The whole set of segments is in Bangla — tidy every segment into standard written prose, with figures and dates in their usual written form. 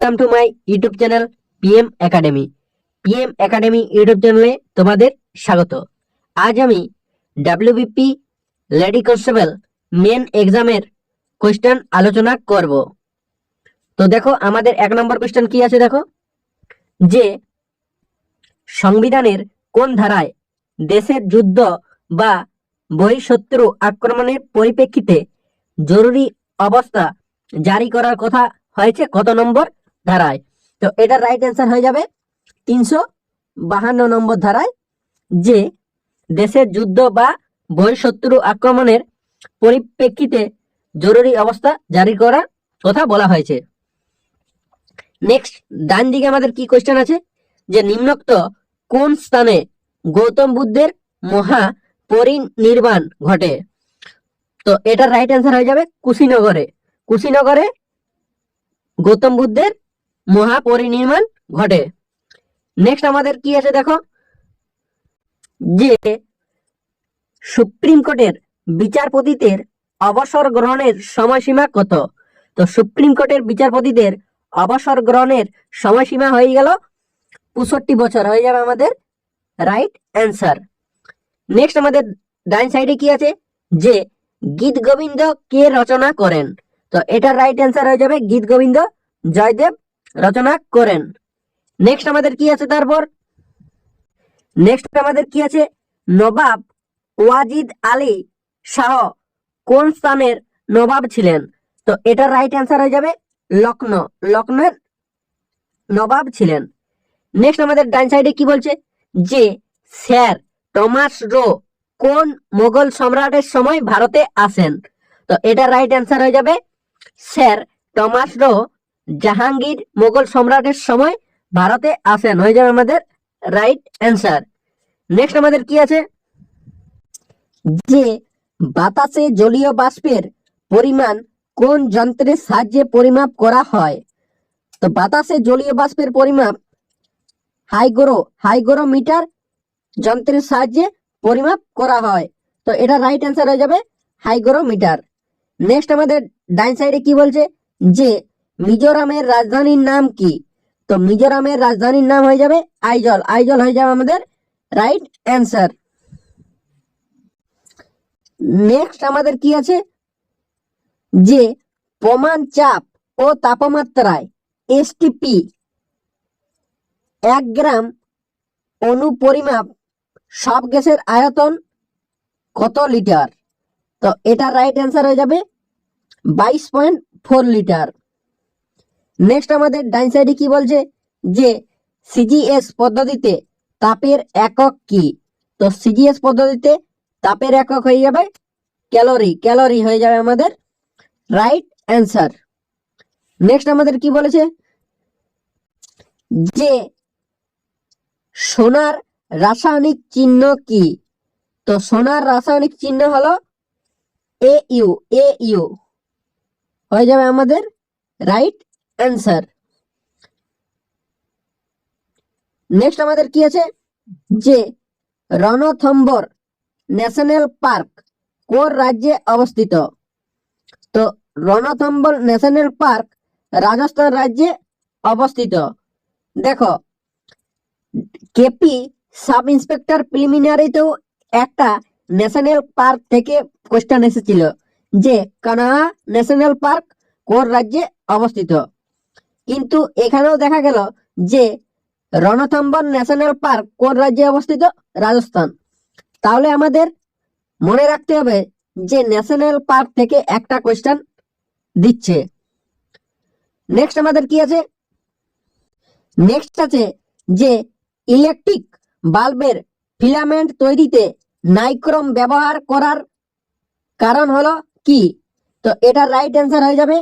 Welcome to my YouTube channel PM academy. PM academy YouTube চ্যানেলে তোমাদের স্বাগত। আজ আমি ডাব্লিউবিপি লেডি কনস্টেবল মেন এক্সামের কোয়েশ্চেন আলোচনা করব। তো দেখো আমাদের 1 নম্বর কোয়েশ্চেন কি আছে, দেখো যে সংবিধানের কোন ধারায় দেশের যুদ্ধ বা বহিঃশত্রু আক্রমণের পরিপ্রেক্ষিতে জরুরি অবস্থা জারি করার কথা হয়েছে, কত নম্বর ধারায়? তো এটার রাইট অ্যান্সার হয়ে যাবে 352 নম্বর ধারায়, যে দেশের যুদ্ধ বা বহিঃশত্রু আক্রমণের পরিপ্রেক্ষিতে জরুরি অবস্থা জারি করার কথা বলা হয়েছে। নেক্সট ডান দিকে আমাদের কি কোশ্চেন আছে, যে নিম্নোক্ত কোন স্থানে গৌতম বুদ্ধের মহা পরিনির্বাণ ঘটে? তো এটার রাইট অ্যান্সার হয়ে যাবে কুশীনগরে। কুশীনগরে গৌতম বুদ্ধের মহাপরিনির্বাণ ঘটে। নেক্সট আমাদের কি আছে, দেখো যে সুপ্রিম কোর্টের বিচারপতিদের অবসর গ্রহণের সময়সীমা কত? তো সুপ্রিম কোর্টের বিচারপতিদের অবসর গ্রহণের সময়সীমা হয়ে গেল 65 বছর, হয়ে যাবে আমাদের রাইট অ্যান্সার। নেক্সট আমাদের ডান সাইডে কি আছে, যে গীত গোবিন্দ কে রচনা করেন? তো এটার রাইট অ্যান্সার হয়ে যাবে গীত গোবিন্দ জয়দেব রচনা করেন। নেক্সট আমাদের কি আছে, তারপর নেক্সট আমাদের কি আছে, নবাব ওয়াজিদ আলী শাহ কোন স্থানের নবাব ছিলেন? তো এটার রাইট অ্যান্সার হয়ে যাবে লখনৌ, লখনৌর নবাব ছিলেন। নেক্সট আমাদের ডান সাইডে কি বলছে, যে স্যার টমাস রো কোন মোগল সম্রাটের সময় ভারতে আসেন? তো এটার রাইট অ্যান্সার হয়ে যাবে sir Thomas Roe Jahangir Mughal সম্রাটের সময় ভারতে আসেন, হয়ে যাবে আমাদের রাইট অ্যান্সার। নেক্সট আমাদের কি আছে, যে বাতাসে জলীয় বাষ্পের পরিমাণ কোন যন্ত্রের সাহায্যে পরিমাপ করা হয়? তো বাতাসে জলীয় বাষ্পের পরিমাপ হাইগ্রোমিটার যন্ত্রের সাহায্যে পরিমাপ করা হয়। তো এটা রাইট অ্যান্সার হয়ে যাবে হাইগ্রোমিটার। নেক্সট আমাদের ডান সাইডে কি বলছে, যে মিজোরামের রাজধানীর নাম কি? তো মিজোরামের রাজধানীর নাম হয়ে যাবে আইজল, আইজল হয়ে যাবে আমাদের রাইট অ্যান্সার। নেক্সট আমাদের কি আছে, যে প্রমাণ চাপ ও তাপমাত্রায় এসটিপি 1 গ্রাম অণু পরিমাপ সব গ্যাসের আয়তন কত লিটার? তো এটা রাইট অ্যান্সার হয়ে যাবে 22.4 লিটার। নেক্সট আমাদের ডান সাইডে কি বলছে, যে সিজিএস পদ্ধতিতে তাপের একক কি? তো সিজিএস পদ্ধতিতে তাপের একক হয়ে যাবে ক্যালোরি, ক্যালোরি হয়ে যাবে আমাদের রাইট অ্যান্সার। নেক্সট আমাদের কি বলেছে, যে সোনার রাসায়নিক চিহ্ন কি? তো সোনার রাসায়নিক চিহ্ন হলো AU, AU হয়ে যাবে আমাদের রাইট অ্যান্সার। নেক্সট আমাদের কি আছে, যে রণথম্বর ন্যাশনাল পার্ক কোন রাজ্যে অবস্থিত? তো রণথম্বর ন্যাশনাল পার্ক রাজস্থান রাজ্যে অবস্থিত। দেখো কেপি সাব ইন্সপেক্টর প্রিলিমিনারিতেও একটা ন্যাশনাল পার্ক থেকে কোশ্চেন এসেছিল, যে কানহা ন্যাশনাল পার্ক কোন রাজ্যে অবস্থিত। কিন্তু এখানেও দেখা গেল যে রণথম্বর ন্যাশনাল পার্ক কোন রাজ্যে অবস্থিত? রাজস্থান। তাহলে আমাদের মনে রাখতে হবে যে ন্যাশনাল পার্ক থেকে একটা কোশ্চেন দিচ্ছে। নেক্সট আমাদের কি আছে, নেক্সট আছে, যে ইলেকট্রিক বাল্বের ফিলামেন্ট তৈরিতে নাইক্রোম ব্যবহার করার কারণ হলো কি? তো এটার রাইট অ্যান্সার হয়ে যাবে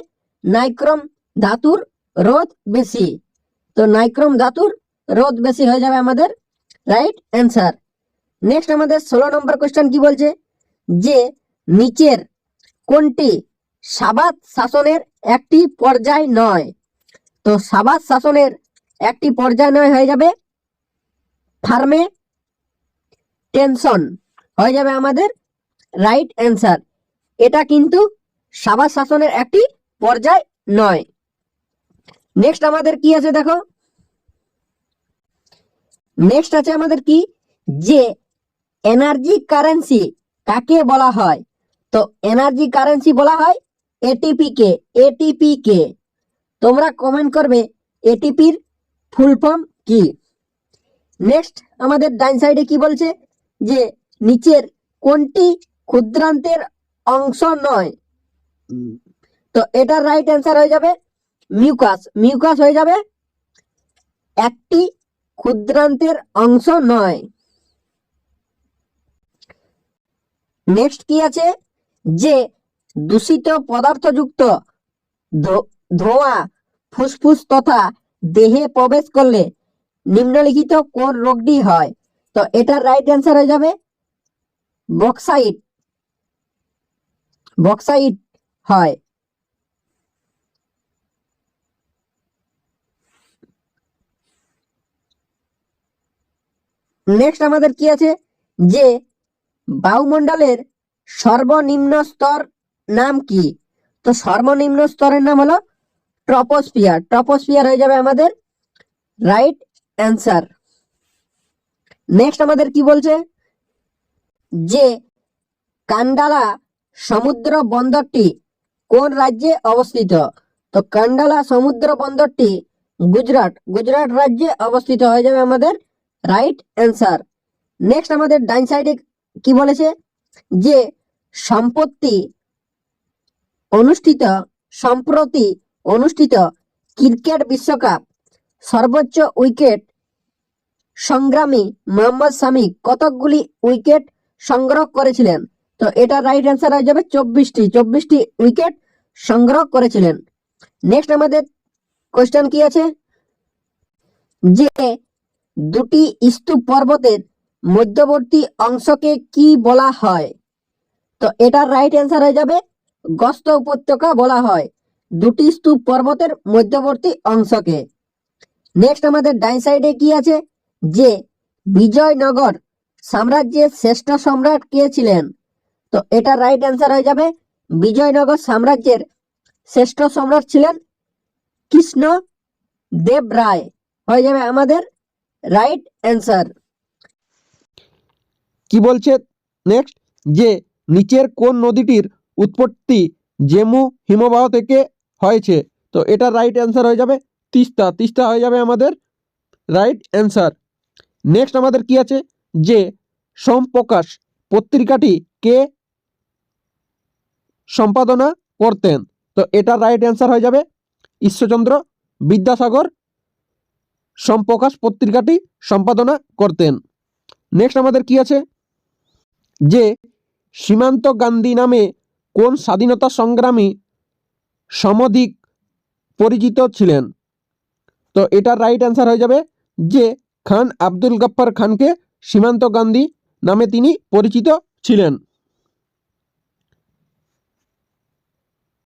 নাইক্রোম ধাতুর রোধ বেশি। তো নাইক্রোম ধাতুর রোধ বেশি হয়ে যাবে আমাদের রাইট অ্যান্সার। নেক্সট আমাদের 16 নম্বর কোশ্চেন কি বলছে, যে নিচের কোনটি সাবাত শাসনের একটি পর্যায় নয়? তো সাবাত শাসনের একটি পর্যায় নয়, হয়ে যাবে ফার্মে টেনশন, হয়ে যাবে আমাদের রাইট অ্যান্সার। এটা কিন্তু সাবাত শাসনের একটি পর্যায় নয়। নেক্সট আমাদের কি আছে দেখো, নেক্সট আছে আমাদের কি, যে এনার্জি কারেন্সি কাকে বলা হয়? তো এনার্জি কারেন্সি বলা হয় এটিপি কে। এটিপি কে তোমরা কমেন্ট করবে এটিপির ফুল ফর্ম কি। নেক্সট আমাদের ডান সাইডে কি বলছে, যে নিচের কোনটি ক্ষুদ্রান্তের অংশ নয়? তো এটার রাইট অ্যান্সার হয়ে যাবে মিউকাস। মিউকাস হয়ে যাবে একটি ক্ষুদ্রান্তের অংশ নয়। নেক্সট কি আছে, যে দূষিত পদার্থযুক্ত ধোঁয়া ফুসফুস তথা দেহে প্রবেশ করলে নিম্নলিখিত কোন রোগটি হয়? তো এটার রাইট অ্যান্সার হয়ে যাবে বক্সাইট। বক্সাইট হয়। নেক্সট আমাদের কি আছে, যে বায়ুমণ্ডলের সর্বনিম্ন স্তর নাম কি? তো সর্বনিম্ন স্তরের নাম হলো ট্রপোস্ফিয়ার। ট্রপোস্ফিয়ার হয়ে যাবে আমাদের রাইট অ্যান্সার। নেক্সট আমাদের কি বলছে, যে কান্ডালা সমুদ্র বন্দরটি কোন রাজ্যে অবস্থিত? তো কান্ডালা সমুদ্র বন্দরটি গুজরাট। গুজরাট রাজ্যে অবস্থিত হয়ে যাবে আমাদের রাইট অ্যান্সার। নেক্সট আমাদের ডাইন সাইডে কি বলেছে, যে সম্প্রতি অনুষ্ঠিত ক্রিকেট বিশ্বকাপ সর্বোচ্চ উইকেট সংগ্রামী মোহাম্মদ শামি কতকগুলি উইকেট সংগ্রহ করেছিলেন? তো এটা রাইট অ্যান্সার হয়ে যাবে 24টি উইকেট সংগ্রহ করেছিলেন। নেক্সট আমাদের কোশ্চেন কি আছে, যে দুটি স্তূপ পর্বতের মধ্যবর্তী অংশকে কি বলা হয়? তো এটার রাইট অ্যান্সার হয়ে যাবে গস্ত উপত্যকা বলা হয় দুটি স্তূপ পর্বতের মধ্যবর্তী অংশকে। নেক্সট আমাদের ডাইন সাইডে কি আছে, যে বিজয়নগর সাম্রাজ্যের শ্রেষ্ঠ সম্রাট কে ছিলেন? তো এটা রাইট অ্যান্সার হয়ে যাবে বিজয়নগর সাম্রাজ্যের শ্রেষ্ঠ সম্রাট ছিলেন কৃষ্ণ দেব রায়। হয়ে যাবে আমাদের রাইট অ্যান্সার। কি বলছে নেক্সট, যে নিচের কোন নদীটির উৎপত্তি জেমু হিমবাহ থেকে হয়েছে? তো এটা রাইট অ্যান্সার হয়ে যাবে তিস্তা। তিস্তা হয়ে যাবে আমাদের রাইট অ্যান্সার। নেক্সট আমাদের কি আছে, যে সোমপ্রকাশ পত্রিকাটি কে সম্পাদনা করতেন? তো এটা রাইট অ্যান্সার হয়ে যাবে ঈশ্বরচন্দ্র বিদ্যাসাগর সোমপ্রকাশ পত্রিকাটি সম্পাদনা করতেন। নেক্সট আমাদের কি আছে, যে সীমান্ত গান্ধী নামে কোন স্বাধীনতা সংগ্রামী সমধিক পরিচিত ছিলেন? তো এটার রাইট অ্যান্সার হয়ে যাবে যে খান আব্দুল গফ্ফর খানকে সীমান্ত গান্ধী নামে তিনি পরিচিত ছিলেন।